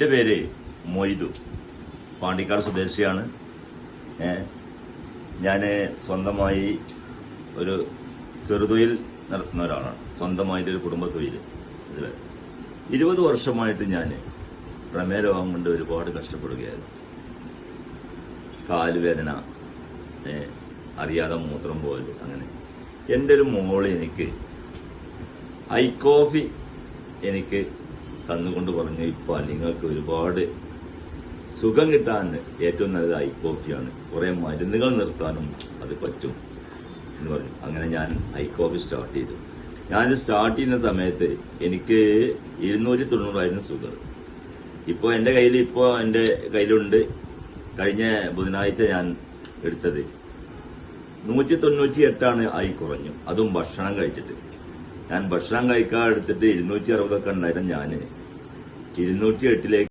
എന്റെ പേര് മൊയ്തു, പാണ്ടിക്കാട് സ്വദേശിയാണ്. ഞാൻ സ്വന്തമായി ഒരു ചെറുതൊഴിൽ നടത്തുന്ന ഒരാളാണ്. സ്വന്തമായിട്ടൊരു കുടുംബ തൊഴിൽ. 20 വർഷമായിട്ട് ഞാൻ പ്രമേയ രോഗം കൊണ്ട് ഒരുപാട് കഷ്ടപ്പെടുകയായിരുന്നു. കാലുവേദന, അറിയാതെ മൂത്രം പോലെ, അങ്ങനെ. എൻ്റെ ഒരു മോള് എനിക്ക് ഐ-കോഫി എനിക്ക് തന്നുകൊണ്ട് പറഞ്ഞു, ഇപ്പൊ നിങ്ങൾക്ക് ഒരുപാട് സുഖം കിട്ടാൻ ഏറ്റവും നല്ലത് ഐ-കോഫിയാണ്, കുറെ മരുന്നുകൾ നിർത്താനും അത് പറ്റും എന്ന് പറഞ്ഞു. അങ്ങനെ ഞാൻ ഐ-കോഫി സ്റ്റാർട്ട് ചെയ്തു. ഞാൻ സ്റ്റാർട്ട് ചെയ്യുന്ന സമയത്ത് എനിക്ക് 290 ഷുഗർ. ഇപ്പോൾ എൻ്റെ കയ്യിലുണ്ട്. കഴിഞ്ഞ ബുധനാഴ്ച ഞാൻ എടുത്തത് 198 ആയി കുറഞ്ഞു. അതും ഭക്ഷണം കഴിച്ചിട്ട്. ഞാൻ ഭക്ഷണം കഴിക്കാൻ എടുത്തിട്ട് 260 ഉണ്ടായിരുന്നു. ഞാൻ 208